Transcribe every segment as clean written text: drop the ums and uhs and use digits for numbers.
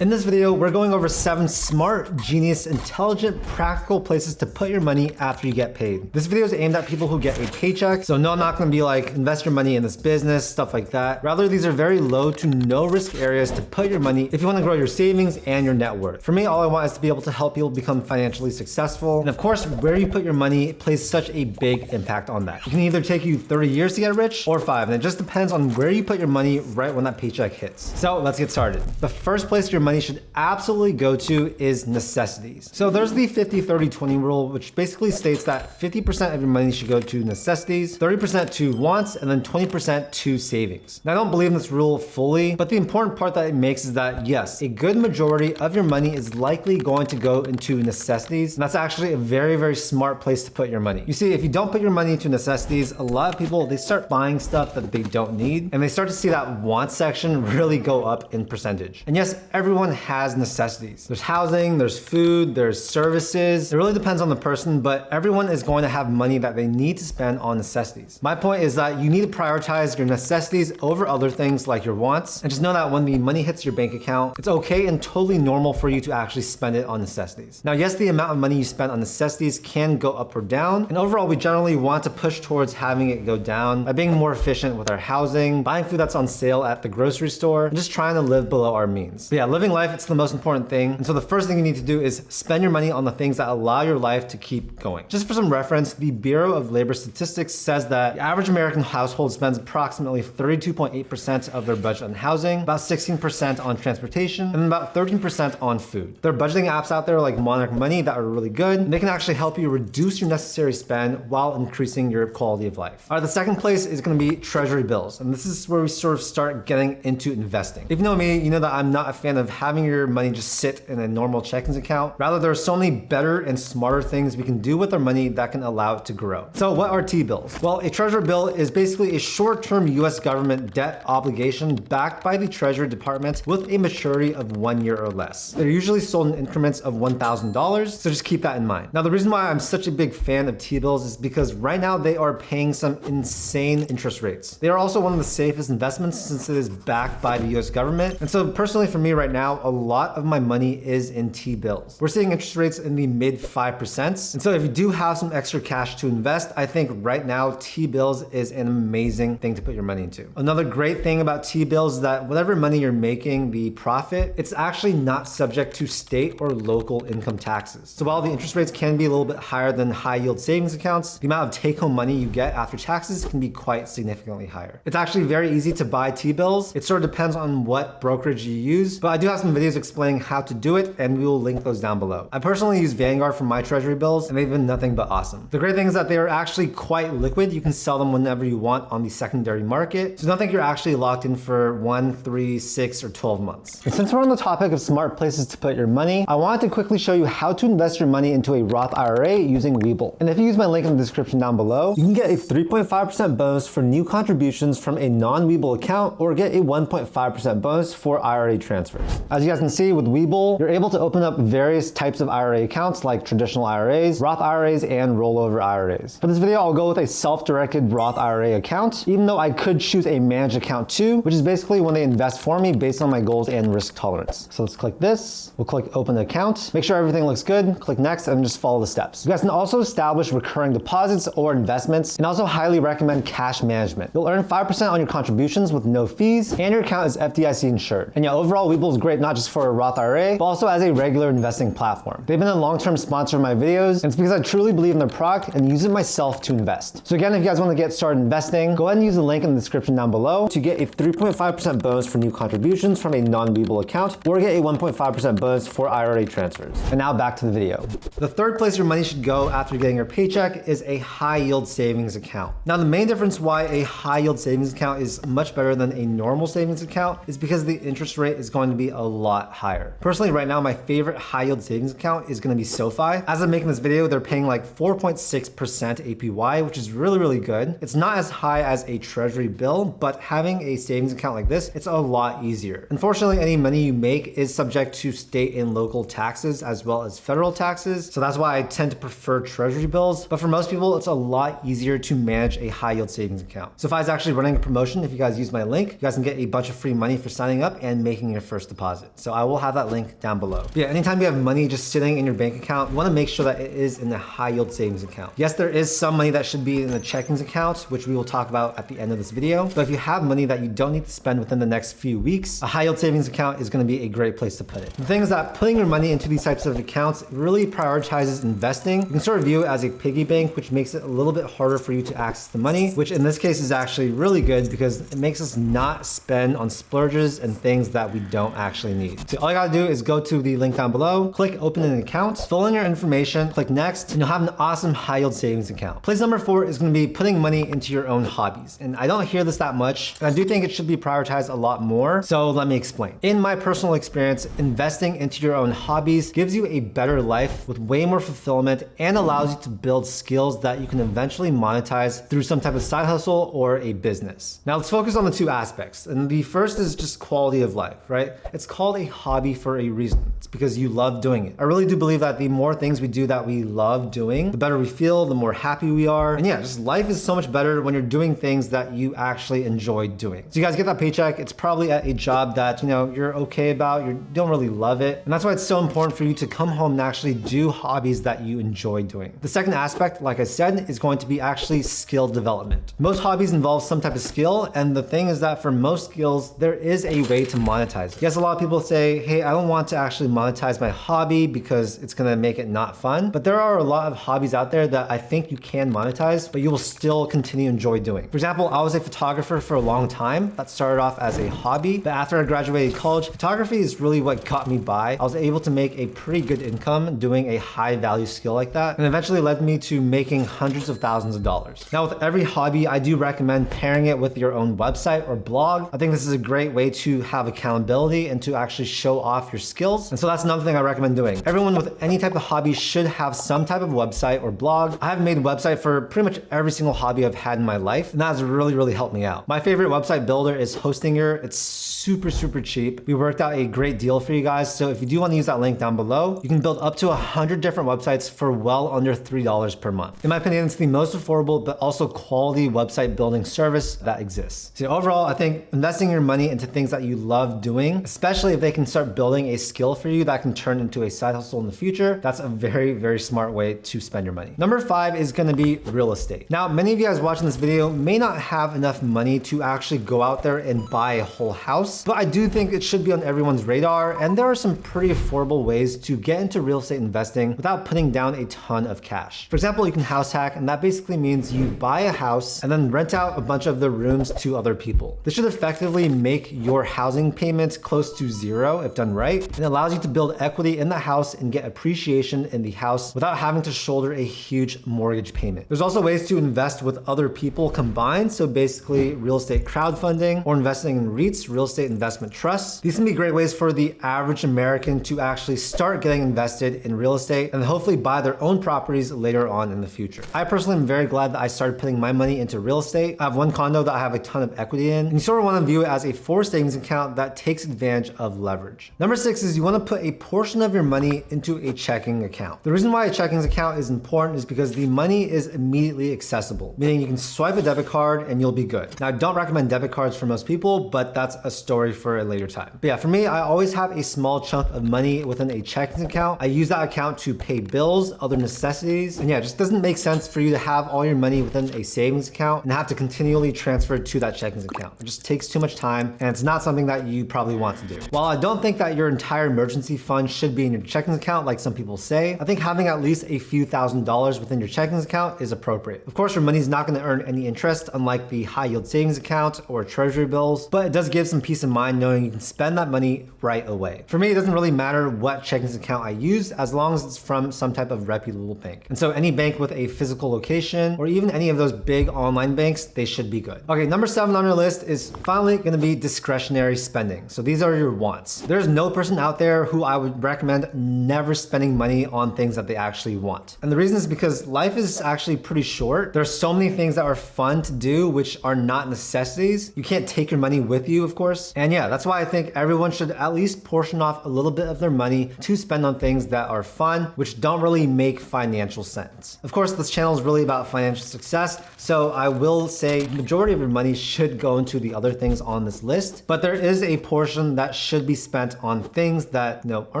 In this video, we're going over 7 smart, genius, intelligent, practical places to put your money after you get paid. This video is aimed at people who get a paycheck, so no, I'm not gonna be like, invest your money in this business, stuff like that. Rather, these are very low to no risk areas to put your money if you wanna grow your savings and your net worth. For me, all I want is to be able to help people become financially successful. And of course, where you put your money plays such a big impact on that. It can either take you 30 years to get rich or 5, and it just depends on where you put your money right when that paycheck hits. So let's get started. The first place your money should absolutely go to is necessities. So there's the 50-30-20 rule, which basically states that 50% of your money should go to necessities, 30% to wants, and then 20% to savings. Now, I don't believe in this rule fully, but the important part that it makes is that yes, a good majority of your money is likely going to go into necessities. And that's actually a very, very smart place to put your money. You see, if you don't put your money into necessities, a lot of people, they start buying stuff that they don't need, and they start to see that want section really go up in percentage. And yes, everyone has necessities. There's housing, there's food, there's services. It really depends on the person, but everyone is going to have money that they need to spend on necessities. My point is that you need to prioritize your necessities over other things like your wants, and just know that when the money hits your bank account, it's okay and totally normal for you to actually spend it on necessities. Now, yes, the amount of money you spend on necessities can go up or down, and overall, we generally want to push towards having it go down by being more efficient with our housing, buying food that's on sale at the grocery store, and just trying to live below our means. But yeah, living life, it's the most important thing. And so the first thing you need to do is spend your money on the things that allow your life to keep going. Just for some reference, the Bureau of Labor Statistics says that the average American household spends approximately 32.8% of their budget on housing, about 16% on transportation, and about 13% on food. There are budgeting apps out there like Monarch Money that are really good, and they can actually help you reduce your necessary spend while increasing your quality of life. All right, the second place is gonna be treasury bills. And this is where we sort of start getting into investing. If you know me, you know that I'm not a fan of having your money just sit in a normal checking account. Rather, there are so many better and smarter things we can do with our money that can allow it to grow. So what are T-bills? Well, a treasury bill is basically a short-term US government debt obligation backed by the Treasury Department with a maturity of 1 year or less. They're usually sold in increments of $1,000, so just keep that in mind. Now, the reason why I'm such a big fan of T-bills is because right now they are paying some insane interest rates. They are also one of the safest investments since it is backed by the US government. And so personally for me right now, a lot of my money is in T-bills. We're seeing interest rates in the mid 5%. And so if you do have some extra cash to invest, I think right now T-bills is an amazing thing to put your money into. Another great thing about T-bills is that whatever money you're making, the profit, it's actually not subject to state or local income taxes. So while the interest rates can be a little bit higher than high yield savings accounts, the amount of take-home money you get after taxes can be quite significantly higher. It's actually very easy to buy T-bills. It sort of depends on what brokerage you use, but I do have some videos explaining how to do it, and we will link those down below. I personally use Vanguard for my treasury bills, and they've been nothing but awesome. The great thing is that they are actually quite liquid. You can sell them whenever you want on the secondary market, so don't think you're actually locked in for 1, 3, 6, or 12 months. And since we're on the topic of smart places to put your money, I wanted to quickly show you how to invest your money into a Roth IRA using Webull. And if you use my link in the description down below, you can get a 3.5% bonus for new contributions from a non-Webull account, or get a 1.5% bonus for IRA transfers. As you guys can see with Webull, you're able to open up various types of IRA accounts like traditional IRAs, Roth IRAs, and rollover IRAs. For this video, I'll go with a self-directed Roth IRA account, even though I could choose a managed account too, which is basically when they invest for me based on my goals and risk tolerance. So let's click this. We'll click open account. Make sure everything looks good. Click next and just follow the steps. You guys can also establish recurring deposits or investments, and also highly recommend cash management. You'll earn 5% on your contributions with no fees, and your account is FDIC insured. And yeah, overall, Webull is great not just for a Roth IRA, but also as a regular investing platform. They've been a long-term sponsor of my videos, and it's because I truly believe in their product and use it myself to invest. So again, if you guys want to get started investing, go ahead and use the link in the description down below to get a 3.5% bonus for new contributions from a non-Webull account, or get a 1.5% bonus for IRA transfers. And now back to the video. The third place your money should go after getting your paycheck is a high yield savings account. Now, the main difference why a high yield savings account is much better than a normal savings account is because the interest rate is going to be a lot higher. Personally, right now, my favorite high yield savings account is going to be SoFi. As I'm making this video, they're paying like 4.6% APY, which is really, really good. It's not as high as a treasury bill, but having a savings account like this, it's a lot easier. Unfortunately, any money you make is subject to state and local taxes as well as federal taxes. So that's why I tend to prefer treasury bills. But for most people, it's a lot easier to manage a high yield savings account. SoFi is actually running a promotion. If you guys use my link, you guys can get a bunch of free money for signing up and making your first deposit. deposit. So I will have that link down below. But yeah, anytime you have money just sitting in your bank account, you want to make sure that it is in a high yield savings account. Yes, there is some money that should be in a checkings account, which we will talk about at the end of this video. But if you have money that you don't need to spend within the next few weeks, a high yield savings account is going to be a great place to put it. The thing is that putting your money into these types of accounts really prioritizes investing. You can sort of view it as a piggy bank, which makes it a little bit harder for you to access the money, which in this case is actually really good because it makes us not spend on splurges and things that we don't actually need. So all you gotta do is go to the link down below, click open an account, fill in your information, click next, and you'll have an awesome high yield savings account. Place number 4 is gonna be putting money into your own hobbies. And I don't hear this that much, and I do think it should be prioritized a lot more. So let me explain. In my personal experience, investing into your own hobbies gives you a better life with way more fulfillment and allows you to build skills that you can eventually monetize through some type of side hustle or a business. Now let's focus on the 2 aspects. And the first is just quality of life, right? It's called a hobby for a reason. It's because you love doing it. I really do believe that the more things we do that we love doing, the better we feel, the more happy we are. And yeah, just life is so much better when you're doing things that you actually enjoy doing. So you guys get that paycheck, it's probably at a job that, you're okay about, you don't really love it. And that's why it's so important for you to come home and actually do hobbies that you enjoy doing. The second aspect, like I said, is going to be actually skill development. Most hobbies involve some type of skill, and the thing is that for most skills, there is a way to monetize it. Yes, a lot of people say, hey, I don't want to actually monetize my hobby because it's gonna make it not fun. But there are a lot of hobbies out there that I think you can monetize, but you will still continue to enjoy doing. For example, I was a photographer for a long time. That started off as a hobby, but after I graduated college, photography is really what got me by. I was able to make a pretty good income doing a high value skill like that, and eventually led me to making hundreds of thousands of dollars. Now with every hobby, I do recommend pairing it with your own website or blog. I think this is a great way to have accountability and to actually show off your skills. And so that's another thing I recommend doing. Everyone with any type of hobby should have some type of website or blog. I have made a website for pretty much every single hobby I've had in my life, and that has really helped me out. My favorite website builder is Hostinger. It's super cheap. We worked out a great deal for you guys. So if you do want to use that link down below, you can build up to 100 different websites for well under $3 per month. In my opinion, it's the most affordable, but also quality website building service that exists. So overall, I think investing your money into things that you love doing, especially if they can start building a skill for you that can turn into a side hustle in the future, that's a very smart way to spend your money. Number 5 is gonna be real estate. Now, many of you guys watching this video may not have enough money to actually go out there and buy a whole house, but I do think it should be on everyone's radar, and there are some pretty affordable ways to get into real estate investing without putting down a ton of cash. For example, you can house hack, and that basically means you buy a house and then rent out a bunch of the rooms to other people. This should effectively make your housing payments close to zero if done right, and allows you to build equity in the house and get appreciation in the house without having to shoulder a huge mortgage payment. There's also ways to invest with other people combined, so basically real estate crowdfunding or investing in REITs, real estate investment trusts. These can be great ways for the average American to actually start getting invested in real estate and hopefully buy their own properties later on in the future. I personally am very glad that I started putting my money into real estate. I have one condo that I have a ton of equity in, and you sort of want to view it as a forced savings account that takes advantage of leverage. Number 6 is you want to put a portion of your money into a checking account. The reason why a checking account is important is because the money is immediately accessible, meaning you can swipe a debit card and you'll be good. Now, I don't recommend debit cards for most people, but that's a story for a later time. But yeah, for me, I always have a small chunk of money within a checking account. I use that account to pay bills, other necessities, and yeah, it just doesn't make sense for you to have all your money within a savings account and have to continually transfer to that checking account. It just takes too much time, and it's not something that you probably want to do. While I don't think that your entire emergency fund should be in your checking account like some people say, I think having at least a few $1,000s within your checking account is appropriate. Of course, your money is not going to earn any interest, unlike the high yield savings account or treasury bills, but it does give some peace of mind knowing you can spend that money right away. For me, it doesn't really matter what checking account I use as long as it's from some type of reputable bank. And so any bank with a physical location or even any of those big online banks, they should be good. Okay, number 7 on your list is finally going to be discretionary spending. So these are your wants. There's no person out there who I would recommend never spending money on things that they actually want. And the reason is because life is actually pretty short. There's so many things that are fun to do which are not necessities. You can't take your money with you, of course. goals. And yeah, that's why I think everyone should at least portion off a little bit of their money to spend on things that are fun, which don't really make financial sense. Of course, this channel is really about financial success, so I will say the majority of your money should go into the other things on this list, but there is a portion that should be spent on things that, are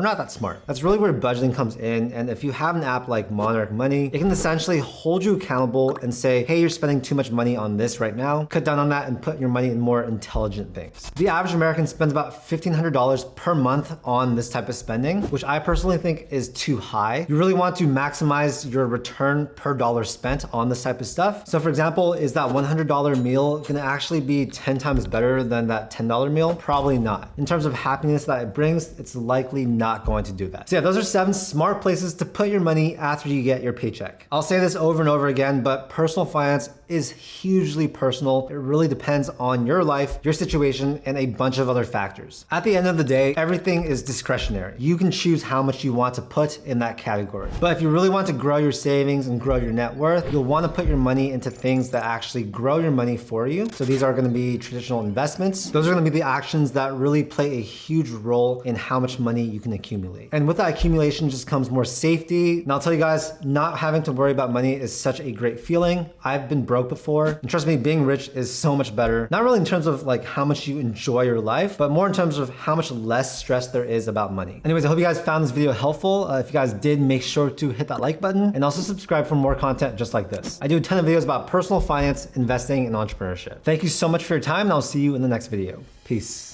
not that smart. That's really where budgeting comes in. And if you have an app like Monarch Money, it can essentially hold you accountable and say, hey, you're spending too much money on this right now. Cut down on that and put your money in more intelligent things. The average American spends about $1,500 per month on this type of spending, which I personally think is too high. You really want to maximize your return per dollar spent on this type of stuff. So for example, is that $100 meal gonna actually be 10 times better than that $10 meal? Probably not. In terms of happiness that it brings, it's likely not going to do that. So yeah, those are 7 smart places to put your money after you get your paycheck. I'll say this over and over again, but personal finance is hugely personal. It really depends on your life, your situation, and a bunch of other factors. At the end of the day, everything is discretionary. You can choose how much you want to put in that category. But if you really want to grow your savings and grow your net worth, you'll want to put your money into things that actually grow your money for you. So these are going to be traditional investments. Those are going to be the actions that really play a huge role in how much money you can accumulate. And with that accumulation just comes more safety. And I'll tell you guys, not having to worry about money is such a great feeling. I've been broke before. And trust me, being rich is so much better. Not really in terms of like how much you enjoy your life, but more in terms of how much less stress there is about money. Anyways, I hope you guys found this video helpful. If you guys did, make sure to hit that like button and also subscribe for more content just like this. I do a ton of videos about personal finance, investing, and entrepreneurship. Thank you so much for your time, and I'll see you in the next video. Peace.